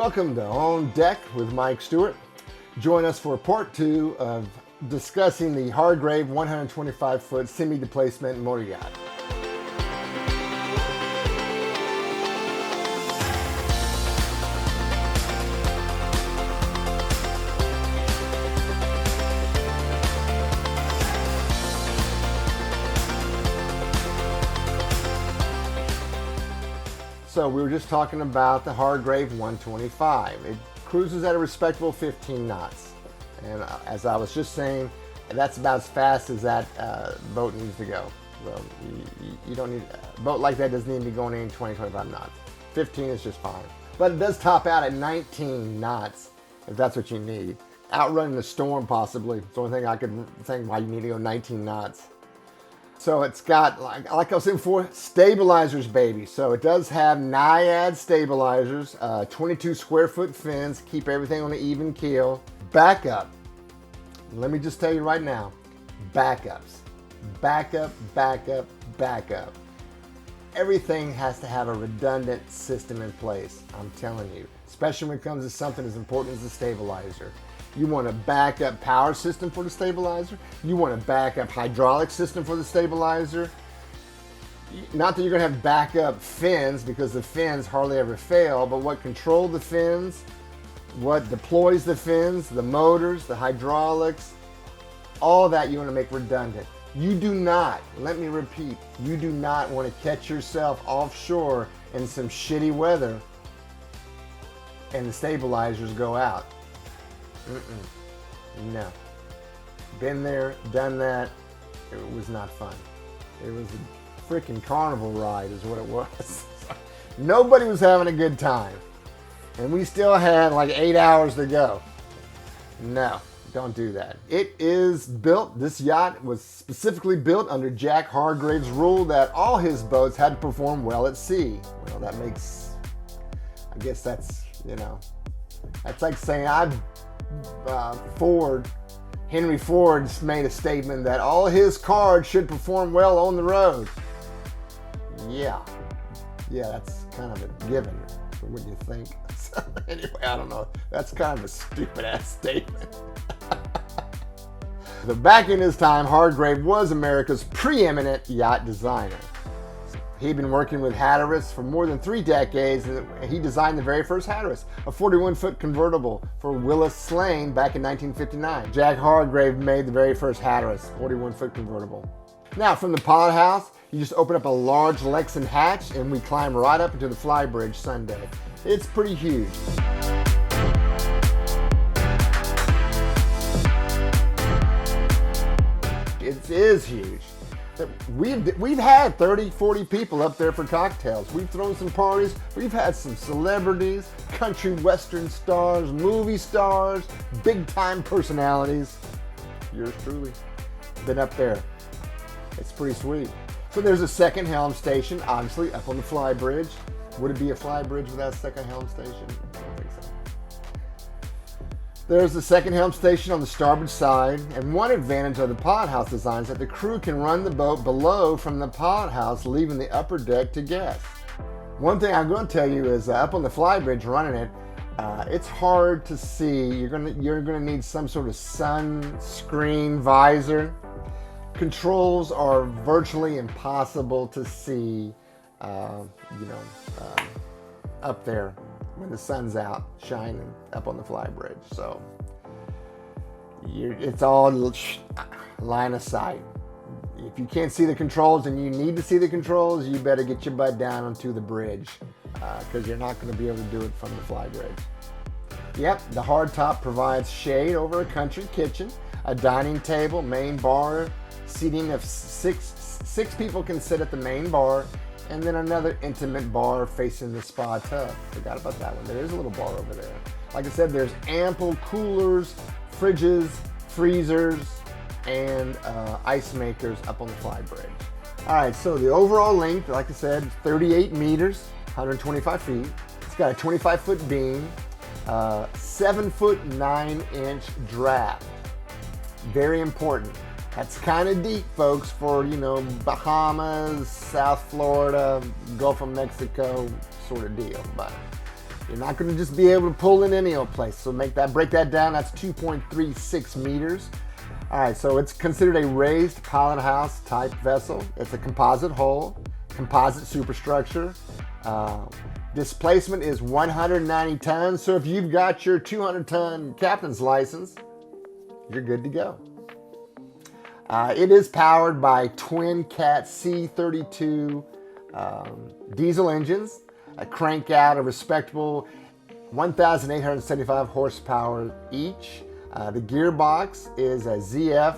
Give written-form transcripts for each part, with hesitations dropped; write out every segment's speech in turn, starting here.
Welcome to On Deck with Mike Stewart. Join us for part 2 of discussing the Hargrave 125-foot semi-displacement motor yacht. So we were just talking about the Hargrave 125. It cruises at a respectable 15 knots. And as I was just saying, that's about as fast as that boat needs to go. Well, you don't need, a boat like that doesn't need to be going in 20, 25 knots. 15 is just fine. But it does top out at 19 knots, if that's what you need. Outrunning the storm, possibly. It's the only thing I could think why you need to go 19 knots. So it's got, like I was saying before, stabilizers, baby. So it does have Naiad stabilizers, 22 square foot fins, keep everything on an even keel. Backup. Let me just tell you right now, backups. Backup, backup, backup. Everything has to have a redundant system in place, I'm telling you. Especially when it comes to something as important as the stabilizer. You want a backup power system for the stabilizer. You want a backup hydraulic system for the stabilizer. Not that you're gonna have backup fins, because the fins hardly ever fail, but what controls the fins, what deploys the fins, the motors, the hydraulics, all that you wanna make redundant. You do not, let me repeat, you do not wanna catch yourself offshore in some shitty weather and the stabilizers go out. No. Been there, done that. It was not fun. It was a freaking carnival ride is what it was. Nobody was having a good time. And we still had like 8 hours to go. No, don't do that. It is built, this yacht was specifically built under Jack Hargrave's rule that all his boats had to perform well at sea. Well, that makes, I guess that's, you know, that's like saying Henry Ford's made a statement that all his cars should perform well on the road. Yeah, that's kind of a given, wouldn't you think? Anyway, I don't know. That's kind of a stupid ass statement. But back in his time, Hargrave was America's preeminent yacht designer. He'd been working with Hatteras for more than 3 decades, and he designed the very first Hatteras, a 41-foot convertible for Willis Slane back in 1959. Jack Hargrave made the very first Hatteras, 41-foot convertible. Now, from the pod house, you just open up a large Lexan hatch, and we climb right up into the Flybridge Sunday. It's pretty huge. It is huge. We've had 30, 40 people up there for cocktails. We've thrown some parties. We've had some celebrities, country western stars, movie stars, big time personalities. Yours truly. Been up there. It's pretty sweet. So there's a second helm station, obviously, up on the Flybridge. Would it be a Flybridge without a second helm station? I don't think so. There's the second helm station on the starboard side, and one advantage of the pod house design is that the crew can run the boat below from the pod house, leaving the upper deck to guests. One thing I'm going to tell you is up on the Flybridge running it, it's hard to see. You're gonna need some sort of sunscreen visor. Controls are virtually impossible to see, up there when the sun's out shining up on the Flybridge. So it's all line of sight. If you can't see the controls and you need to see the controls, you better get your butt down onto the bridge, because you're not going to be able to do it from the Flybridge. Yep, the hardtop provides shade over a country kitchen, a dining table, main bar, seating of six people can sit at the main bar, and then another intimate bar facing the spa tub. Forgot about that one. There is a little bar over there. Like I said, there's ample coolers, fridges, freezers, and ice makers up on the Flybridge. All right, so the overall length, like I said, 38 meters, 125 feet. It's got a 25-foot beam, 7-foot 9-inch draft. Very important. That's kind of deep, folks, for, Bahamas, South Florida, Gulf of Mexico sort of deal. But You're not going to just be able to pull in any old place. So break that down. That's 2.36 meters. All right, so it's considered a raised pilot house type vessel. It's a composite hull, composite superstructure. Displacement is 190 tons. So if you've got your 200-ton captain's license, you're good to go. It is powered by twin Cat C32 diesel engines. Crank out a respectable 1,875 horsepower each. The gearbox is a ZF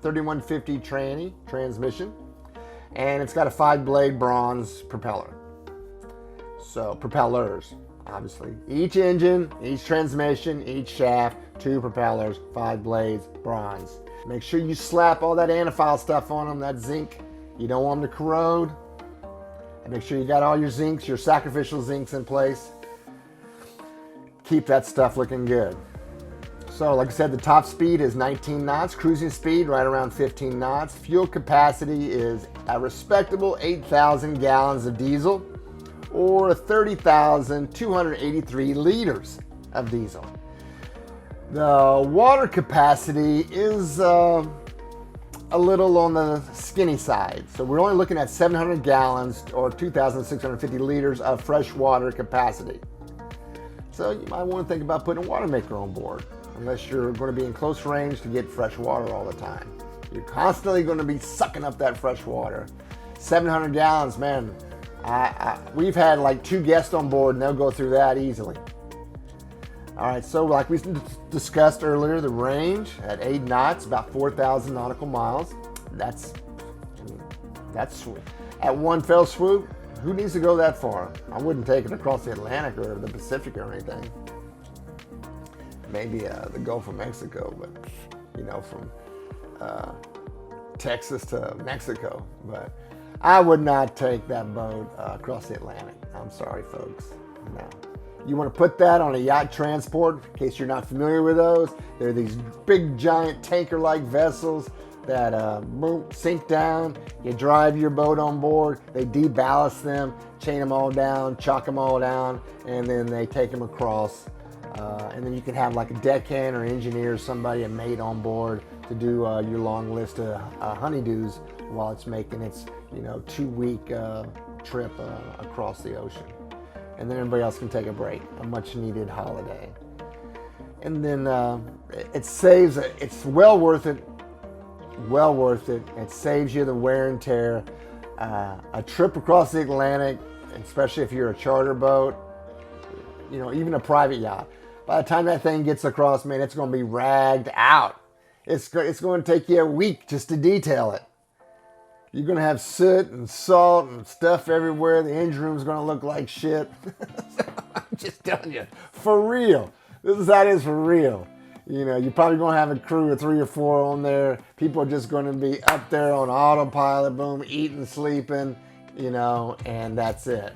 3150 transmission, and it's got a 5-blade bronze propeller. So propellers, obviously. Each engine, each transmission, each shaft, 2 propellers, 5 blades, bronze. Make sure you slap all that antifile stuff on them, that zinc. You don't want them to corrode. And make sure you got all your zincs, your sacrificial zincs in place. Keep that stuff looking good. So like I said, the top speed is 19 knots, cruising speed right around 15 knots. Fuel capacity is a respectable 8,000 gallons of diesel or 30,283 liters of diesel. The water capacity is a little on the skinny side. So we're only looking at 700 gallons or 2,650 liters of fresh water capacity. So you might want to think about putting a water maker on board, unless you're going to be in close range to get fresh water all the time. You're constantly going to be sucking up that fresh water. 700 gallons, man. We've had like 2 guests on board and they'll go through that easily. All right, so like we discussed earlier, the range at 8 knots, about 4,000 nautical miles. That's sweet. At one fell swoop, who needs to go that far? I wouldn't take it across the Atlantic or the Pacific or anything. Maybe the Gulf of Mexico, but from Texas to Mexico. But I would not take that boat across the Atlantic. I'm sorry, folks. No. You want to put that on a yacht transport, in case you're not familiar with those. They're these big, giant tanker-like vessels that sink down. You drive your boat on board. They deballast them, chain them all down, chalk them all down, and then they take them across. And then you can have like a deckhand or engineer, somebody, a mate on board to do your long list of honeydews while it's making its 2-week trip across the ocean. And then everybody else can take a break, a much needed holiday. And then it's well worth it. It saves you the wear and tear. A trip across the Atlantic, especially if you're a charter boat, even a private yacht. By the time that thing gets across, man, it's going to be ragged out. It's going to take you a week just to detail it. You're going to have soot and salt and stuff everywhere. The engine room's going to look like shit. I'm just telling you, for real. This is how it is for real. You're probably going to have a crew of 3 or 4 on there. People are just going to be up there on autopilot, boom, eating, sleeping, and that's it.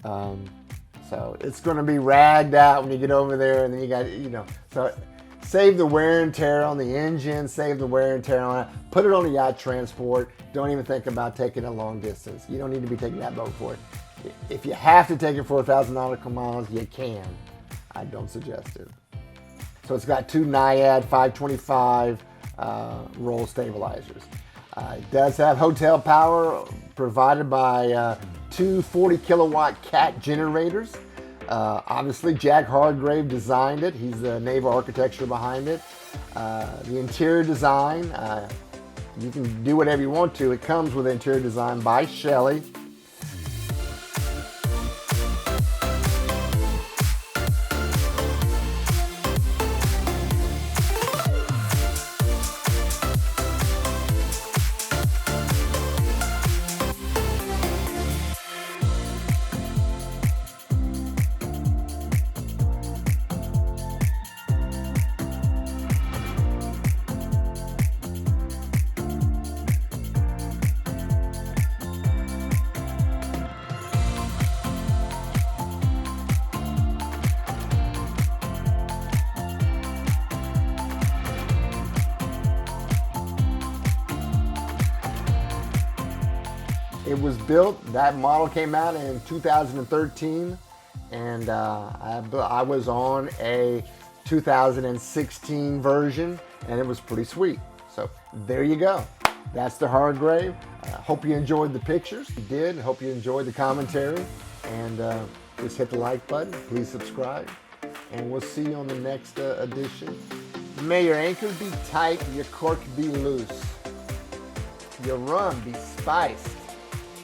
So it's going to be ragged out when you get over there, and then you got, so save the wear and tear on the engine, save the wear and tear on it, put it on a yacht transport. Don't even think about taking it long distance. You don't need to be taking that boat for it. If you have to take it 4,000 nautical miles, you can. I don't suggest it. So it's got 2 Naiad 525 roll stabilizers. It does have hotel power provided by 2 40 kilowatt Cat generators. Obviously, Jack Hargrave designed it. He's the naval architecture behind it. The interior design, you can do whatever you want to. It comes with interior design by Shelley. It was built, that model came out in 2013. and I was on a 2016 version, and it was pretty sweet. So there you go. That's the Hargrave. Hope you enjoyed the pictures. If you did, hope you enjoyed the commentary. And just hit the like button. Please subscribe. And we'll see you on the next edition. May your anchor be tight, your cork be loose, your rum be spiced,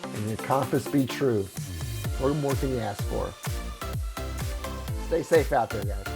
and your compass be true. What more can you ask for? Stay safe out there, guys.